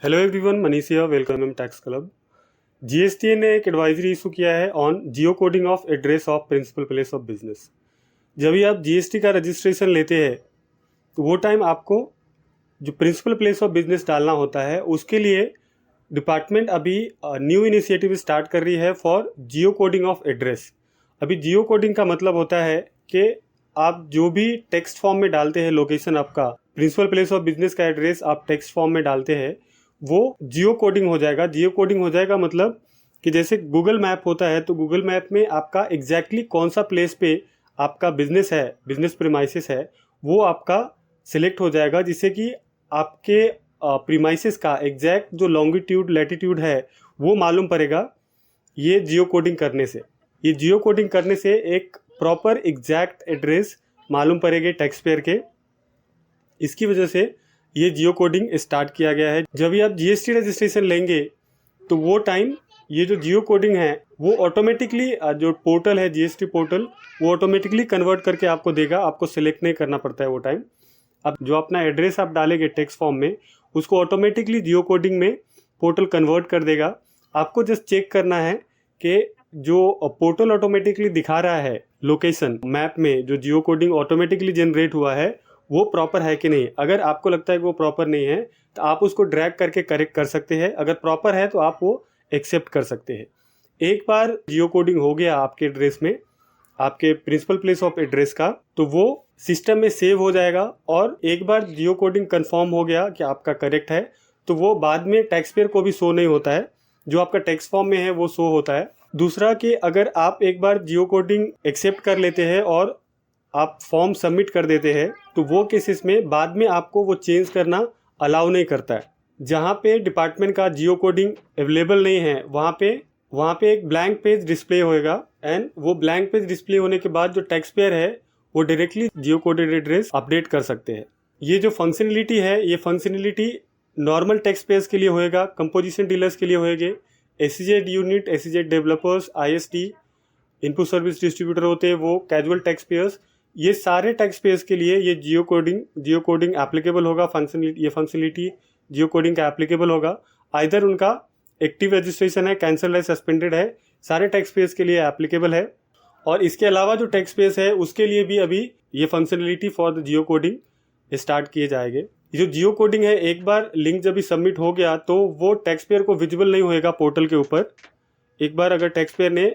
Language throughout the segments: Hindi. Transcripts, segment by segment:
Hello everyone, Manish here, welcome in tax club. GST ने एक एडवाइजरी इशू किया है on Jio coding of address of principal place of business. जब भी आप जीएसटी का रजिस्ट्रेशन लेते हैं तो वो टाइम आपको जो प्रिंसिपल प्लेस ऑफ बिजनेस डालना होता है, उसके लिए डिपार्टमेंट अभी न्यू इनिशिएटिव स्टार्ट कर रही है for Jio coding of address. अभी जियो कोडिंग का मतलब होता है कि आप जो भी टेक्स्ट फॉर्म में डालते हैं, लोकेशन आपका प्रिंसिपल प्लेस ऑफ बिजनेस का एड्रेस आप टेक्स्ट फॉर्म में डालते हैं, वो जियो कोडिंग हो जाएगा। जियो कोडिंग हो जाएगा मतलब कि जैसे गूगल मैप होता है, तो गूगल मैप में आपका एग्जैक्टली कौन सा प्लेस पे आपका बिजनेस है, बिजनेस प्रीमाइसेस है, वो आपका सिलेक्ट हो जाएगा, जिससे कि आपके प्रीमाइसेस का एग्जैक्ट जो लॉन्गिट्यूड लैटिट्यूड है वो मालूम पड़ेगा ये जियो कोडिंग करने से। ये जियो कोडिंग करने से एक प्रॉपर एग्जैक्ट एड्रेस मालूम पड़ेगा टैक्स पेयर के। इसकी वजह से ये जियो कोडिंग स्टार्ट किया गया है। जब भी आप जीएसटी रजिस्ट्रेशन लेंगे तो वो टाइम ये जो जियो कोडिंग है वो ऑटोमेटिकली जो पोर्टल है जीएसटी पोर्टल, वो ऑटोमेटिकली कन्वर्ट करके आपको देगा। आपको सिलेक्ट नहीं करना पड़ता है वो टाइम। अब जो अपना एड्रेस आप डालेंगे टेक्स्ट फॉर्म में, उसको ऑटोमेटिकली जियो कोडिंग में पोर्टल कन्वर्ट कर देगा। आपको जस्ट चेक करना है कि जो पोर्टल ऑटोमेटिकली दिखा रहा है लोकेशन मैप में, जो जियो कोडिंग ऑटोमेटिकली जनरेट हुआ है वो प्रॉपर है कि नहीं। अगर आपको लगता है कि वो प्रॉपर नहीं है तो आप उसको ड्रैग करके करेक्ट कर सकते हैं। अगर प्रॉपर है तो आप वो एक्सेप्ट कर सकते हैं। एक बार जियो कोडिंग हो गया आपके एड्रेस में, आपके प्रिंसिपल प्लेस ऑफ एड्रेस का, तो वो सिस्टम में सेव हो जाएगा। और एक बार जियो कोडिंग कंफर्म हो गया कि आपका करेक्ट है, तो वो बाद में टैक्स पेयर को भी शो नहीं होता है, जो आपका टैक्स फॉर्म में है वो शो होता है। दूसरा कि अगर आप एक बार जियो कोडिंग एक्सेप्ट कर लेते हैं और आप फॉर्म सबमिट कर देते हैं, तो वो केसेस में बाद में आपको वो चेंज करना अलाउ नहीं करता है। जहाँ पे डिपार्टमेंट का जियो कोडिंग अवेलेबल नहीं है, वहाँ पे एक ब्लैंक पेज डिस्प्ले होएगा। एंड वो ब्लैंक पेज डिस्प्ले होने के बाद जो टैक्स पेयर है वो डायरेक्टली जियो कोडेड एड्रेस अपडेट कर सकते हैं। ये जो फंक्शनलिटी है, ये फंक्शनलिटी नॉर्मल टैक्स पेयर्स के लिए होएगा, कंपोजिशन डीलर्स के लिए होएगे, SEZ unit, SEZ developers, IST, input service distributor होते हैं वो, कैजुअल टैक्स पेयर्स, ये सारे टैक्स पेयर्स के लिए ये जियो कोडिंग एप्लीकेबल होगा। ये फंक्शनलिटी जियो कोडिंग का एप्लीकेबल होगा। आइदर उनका एक्टिव रजिस्ट्रेशन है, कैंसल है, सस्पेंडेड है, सारे टैक्स पेयर्स के लिए एप्लीकेबल है। और इसके अलावा जो टैक्स पेयर्स है उसके लिए भी अभी ये functionality for the Jio coding start किए जाएंगे। जो जियो कोडिंग है, एक बार लिंक जब भी सबमिट हो गया तो वो टैक्स पेयर को विजिबल नहीं होएगा पोर्टल के ऊपर। एक बार अगर टैक्स पेयर ने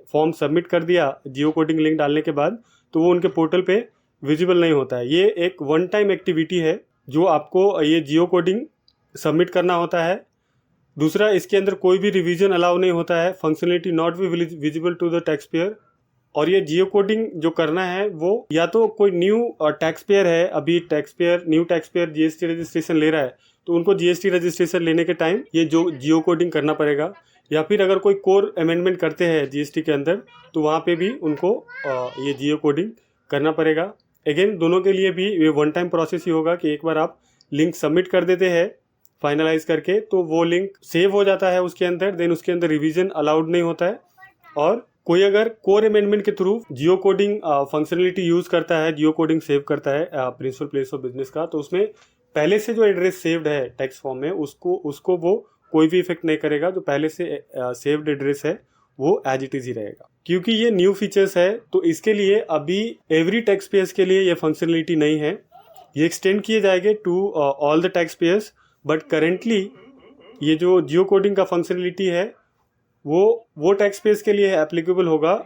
फॉर्म सबमिट कर दिया जियो कोडिंग लिंक डालने के बाद, तो वो उनके पोर्टल पे विजिबल नहीं होता है। ये एक वन टाइम एक्टिविटी है जो आपको ये जियो कोडिंग सबमिट करना होता है। दूसरा, इसके अंदर कोई भी रिवीजन अलाउ नहीं होता है। Functionality not be visible to the taxpayer. और ये जियो कोडिंग जो करना है वो या तो कोई न्यू टैक्स पेयर है, अभी new tax payer GST registration ले रहा है, तो उनको जीएसटी रजिस्ट्रेशन लेने के टाइम ये जो जियो कोडिंग करना पड़ेगा। या फिर अगर कोई कोर अमेंडमेंट करते हैं जीएसटी के अंदर, तो वहाँ पे भी उनको ये जियो कोडिंग करना पड़ेगा। अगेन दोनों के लिए भी ये वन टाइम प्रोसेस ही होगा कि एक बार आप लिंक सबमिट कर देते हैं फाइनलाइज करके, तो वो लिंक सेव हो जाता है उसके अंदर, देन उसके अंदर रिवीजन अलाउड नहीं होता है। और कोई अगर कोर अमेंडमेंट के थ्रू जियो कोडिंग फंक्शनलिटी यूज करता है, जियो कोडिंग सेव करता है प्रिंसिपल प्लेस ऑफ बिजनेस का, तो उसमें पहले से जो एड्रेस सेव्ड है टैक्स फॉर्म में, उसको वो कोई भी इफेक्ट नहीं करेगा। जो पहले से सेव्ड एड्रेस है वो एज इट इज ही रहेगा। क्योंकि ये न्यू फीचर्स है तो इसके लिए अभी एवरी टैक्स पेयर्स के लिए ये फंक्शनलिटी नहीं है। ये एक्सटेंड किए जाएंगे to all the taxpayers. But currently ये जो जियो कोडिंग का फंक्शनलिटी है वो टैक्स पेयर्स के लिए एप्लीकेबल होगा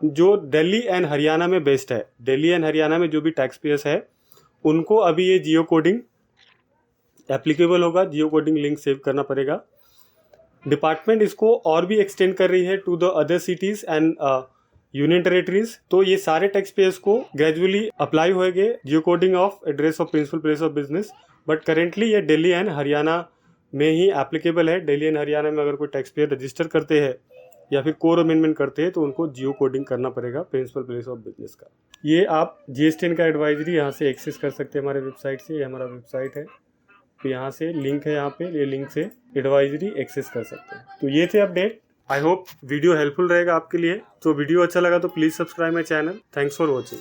जो दिल्ली एंड हरियाणा में बेस्ड है। दिल्ली एंड हरियाणा में जो भी टैक्स पेयर्स है उनको अभी ये जियो कोडिंग एप्लीकेबल होगा। जियो कोडिंग लिंक सेव करना पड़ेगा। डिपार्टमेंट इसको और भी एक्सटेंड कर रही है to the other cities and union territories. तो ये सारे टैक्स पेयर्स को ग्रेजुअली अप्लाई होएंगे geo coding of address of principal place of business. But currently ये दिल्ली एंड हरियाणा में ही एप्लीकेबल है। दिल्ली एंड हरियाणा में अगर कोई टैक्स पेयर रजिस्टर करते हैं या फिर कोर अमेंडमेंट करते हैं तो उनको जियो कोडिंग करना पड़ेगा प्रिंसिपल प्लेस ऑफ बिजनेस का। ये आप जीएसटी का एडवाइजरी यहाँ से एक्सेस कर सकते हैं हमारे वेबसाइट से। ये हमारा वेबसाइट है, तो यहाँ से लिंक है, यहाँ पे ये लिंक से एडवाइजरी एक्सेस कर सकते हैं। तो ये थे update. I hope video helpful रहेगा आपके लिए। तो वीडियो अच्छा लगा तो please subscribe my channel. Thanks for watching.